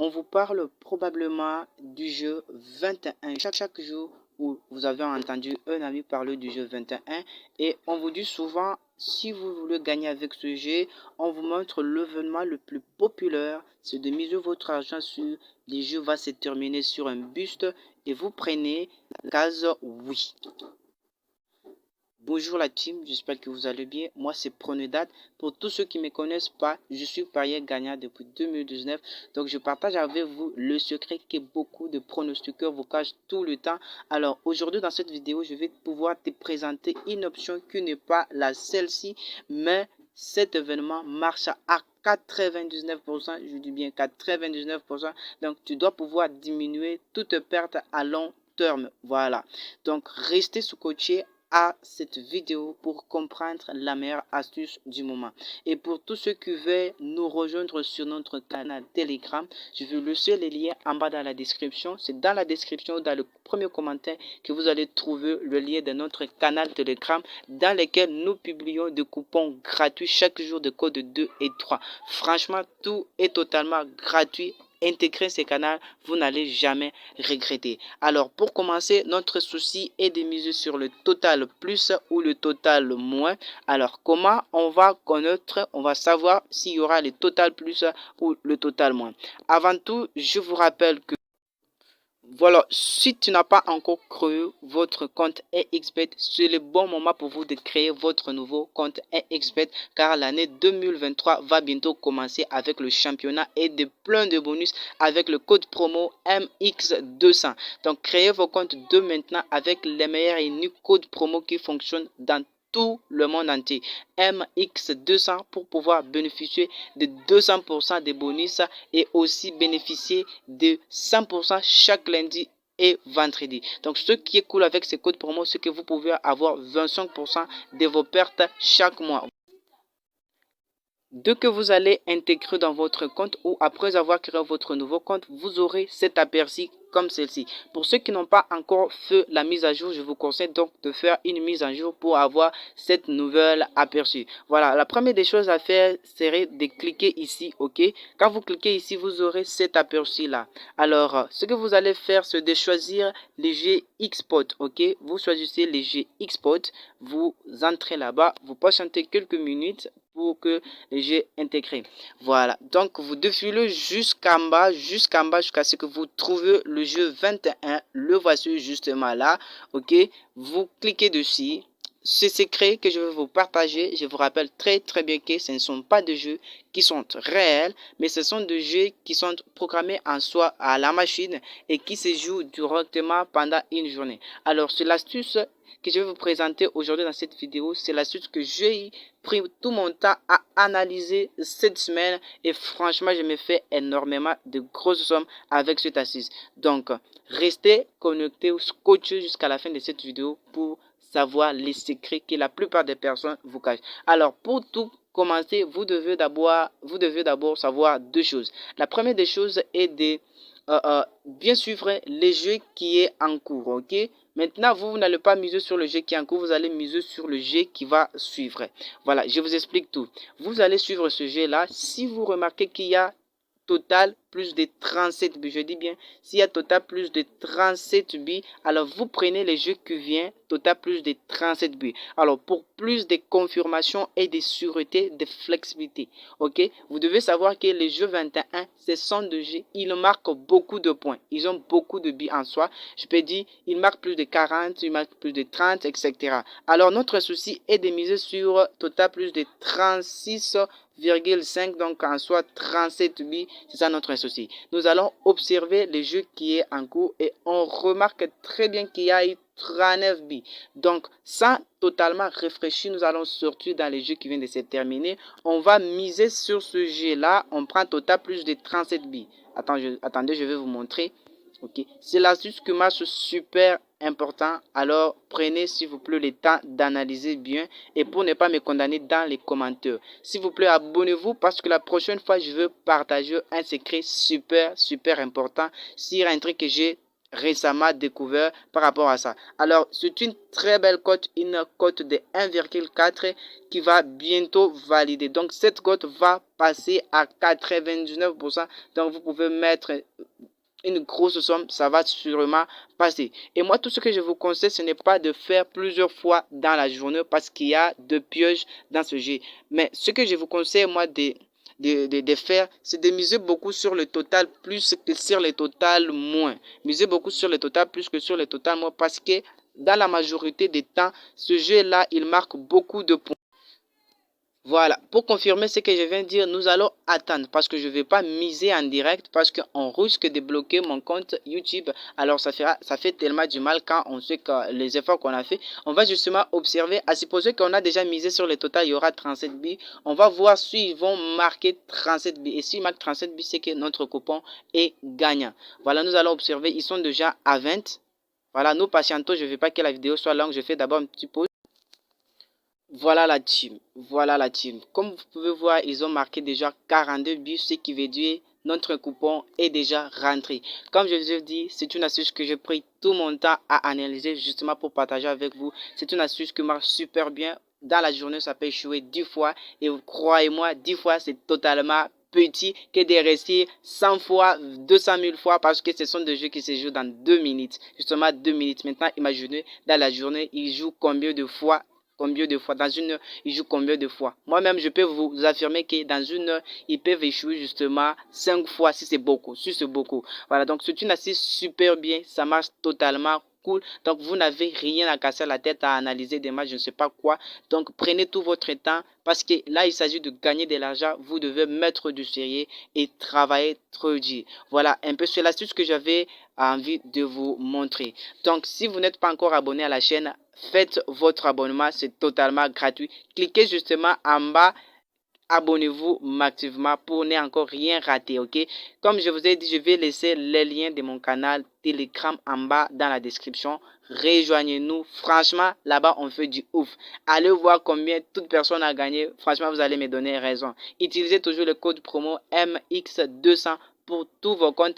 On vous parle probablement du jeu 21. Chaque jour où vous avez entendu un ami parler du jeu 21 et on vous dit souvent, si vous voulez gagner avec ce jeu, on vous montre l'événement le plus populaire, c'est de miser votre argent sur le jeu va se terminer sur un buste et vous prenez la case oui. Bonjour la team, j'espère que vous allez bien. Moi c'est Pronedat. Pour tous ceux qui ne me connaissent pas, je suis parieur gagnant depuis 2019. Donc je partage avec vous le secret que beaucoup de pronostiqueurs vous cachent tout le temps. Alors aujourd'hui dans cette vidéo, je vais pouvoir te présenter une option qui n'est pas la celle-ci, mais cet événement marche à 99%, je dis bien 99%. Donc tu dois pouvoir diminuer toute perte à long terme. Voilà. Donc restez sous-coaché à cette vidéo pour comprendre la meilleure astuce du moment. Et pour tous ceux qui veulent nous rejoindre sur notre canal Telegram, je vais laisser les liens en bas dans la description. C'est dans la description, dans le premier commentaire, que vous allez trouver le lien de notre canal Telegram dans lequel nous publions des coupons gratuits chaque jour de code 2 et 3. Franchement, tout est totalement gratuit. Intégrer ces canaux, vous n'allez jamais regretter. Alors pour commencer, notre souci est de miser sur le total plus ou le total moins. Alors comment on va connaître, on va savoir s'il y aura le total plus ou le total moins. Avant tout, je vous rappelle que voilà, si tu n'as pas encore créé votre compte EXBET, c'est le bon moment pour vous de créer votre nouveau compte EXBET car l'année 2023 va bientôt commencer avec le championnat et de plein de bonus avec le code promo MX200. Donc créez vos comptes de maintenant avec les meilleurs et uniques codes promo qui fonctionnent dans tout le monde entier. MX200 pour pouvoir bénéficier de 200% de bonus et aussi bénéficier de 100% chaque lundi et vendredi. Donc ce qui est cool avec ces codes promo, c'est que vous pouvez avoir 25% de vos pertes chaque mois. Dès que vous allez intégrer dans votre compte ou après avoir créé votre nouveau compte, vous aurez cet aperçu comme celle-ci. Pour ceux qui n'ont pas encore fait la mise à jour, je vous conseille donc de faire une mise à jour pour avoir cette nouvelle aperçu. Voilà, la première des choses à faire serait de cliquer ici, ok. Quand vous cliquez ici, vous aurez cet aperçu là. Alors, ce que vous allez faire, c'est de choisir les jeux Xpot, ok. Vous choisissez les jeux Xpot, vous entrez là-bas, vous patientez quelques minutes pour que les jeux intégrés. Voilà, donc vous défilez jusqu'en bas, jusqu'à ce que vous trouvez le jeu 21. Le voici justement là, ok. Vous cliquez dessus. Ce secret que je vais vous partager, je vous rappelle très bien que ce ne sont pas des jeux qui sont réels, mais ce sont des jeux qui sont programmés en soi à la machine et qui se jouent directement pendant une journée. Alors c'est l'astuce que je vais vous présenter aujourd'hui dans cette vidéo, c'est l'astuce que j'ai pris tout mon temps à analyser cette semaine et franchement je me fais énormément de grosses sommes avec cette astuce. Donc restez connectés ou scotchés jusqu'à la fin de cette vidéo pour savoir les secrets que la plupart des personnes vous cachent. Alors pour tout commencer, vous devez d'abord savoir deux choses. La première des choses est de bien suivre les jeux qui est en cours, ok. Maintenant, vous n'allez pas miser sur le jeu qui est en cours, vous allez miser sur le jeu qui va suivre. Voilà, je vous explique tout. Vous allez suivre ce jeu-là. Si vous remarquez qu'il y a total plus de 37 billes, je dis bien, s'il y a total plus de 37 billes, alors vous prenez les jeux qui viennent total plus de 37 billes. Alors pour plus de confirmation et de sûreté, de flexibilité, ok, vous devez savoir que les jeux 21, ce sont des jeux, ils marquent beaucoup de points, ils ont beaucoup de billes en soi. Je peux dire, ils marquent plus de 40, ils marquent plus de 30, etc. Alors notre souci est de miser sur total plus de 36,5, donc en soi 37 billes, c'est ça notre souci. Nous allons observer le jeu qui est en cours et on remarque très bien qu'il y a eu 39 billes. Donc sans totalement réfléchir, nous allons sortir dans les jeux qui viennent de se terminer. On va miser sur ce jeu là, on prend total plus de 37 billes. Attendez, je vais vous montrer. Ok, c'est l'astuce qui marche super important. Alors prenez s'il vous plaît le temps d'analyser bien et pour ne pas me condamner dans les commentaires. S'il vous plaît, abonnez-vous parce que la prochaine fois je veux partager un secret super important sur un truc que j'ai récemment découvert par rapport à ça. Alors, c'est une très belle cote, une cote de 1,4 qui va bientôt valider. Donc, cette cote va passer à 99%. Donc, vous pouvez mettre une grosse somme, ça va sûrement passer. Et moi, tout ce que je vous conseille, ce n'est pas de faire plusieurs fois dans la journée parce qu'il y a de pièges dans ce jeu. Mais ce que je vous conseille, moi, de faire, c'est de miser beaucoup sur le total plus que sur le total moins. Miser beaucoup sur le total plus que sur le total moins parce que dans la majorité des temps, ce jeu-là, il marque beaucoup de points. Voilà, pour confirmer ce que je viens de dire, nous allons attendre parce que je ne vais pas miser en direct parce qu'on risque de bloquer mon compte YouTube. Alors ça fait tellement du mal quand on sait que les efforts qu'on a fait. On va justement observer, à supposer qu'on a déjà misé sur le total, il y aura 37 billes. On va voir s'ils vont marquer 37 billes. Et s'ils marquent 37 billes, c'est que notre coupon est gagnant. Voilà, nous allons observer, ils sont déjà à 20. Voilà, nous patientons, je ne veux pas que la vidéo soit longue, je fais d'abord un petit pause. Voilà la team. Voilà la team. Comme vous pouvez voir, ils ont marqué déjà 42 buts, ce qui veut dire notre coupon est déjà rentré. Comme je vous ai dit, c'est une astuce que j'ai pris tout mon temps à analyser justement pour partager avec vous. C'est une astuce qui marche super bien. Dans la journée, ça peut échouer 10 fois. Et croyez-moi, 10 fois, c'est totalement petit que de rester 100 fois, 200 000 fois parce que ce sont des jeux qui se jouent dans 2 minutes. Justement, 2 minutes. Maintenant, imaginez, dans la journée, ils jouent combien de fois? Combien de fois? Dans une heure, ils jouent combien de fois? Moi-même, je peux vous affirmer que dans une heure, ils peuvent échouer justement 5 fois si c'est beaucoup. Si c'est beaucoup. Voilà, donc c'est une astuce super bien. Ça marche totalement cool. Donc vous n'avez rien à casser la tête à analyser des matchs, je ne sais pas quoi. Donc prenez tout votre temps parce que là, il s'agit de gagner de l'argent. Vous devez mettre du sérieux et travailler trop dur. Voilà, un peu c'est l'astuce que j'avais envie de vous montrer. Donc si vous n'êtes pas encore abonné à la chaîne, faites votre abonnement, c'est totalement gratuit. Cliquez justement en bas, abonnez-vous massivement pour ne encore rien rater, ok? Comme je vous ai dit, je vais laisser les liens de mon canal Telegram en bas dans la description. Rejoignez-nous. Franchement, là-bas, on fait du ouf. Allez voir combien toute personne a gagné. Franchement, vous allez me donner raison. Utilisez toujours le code promo MX200 pour tous vos comptes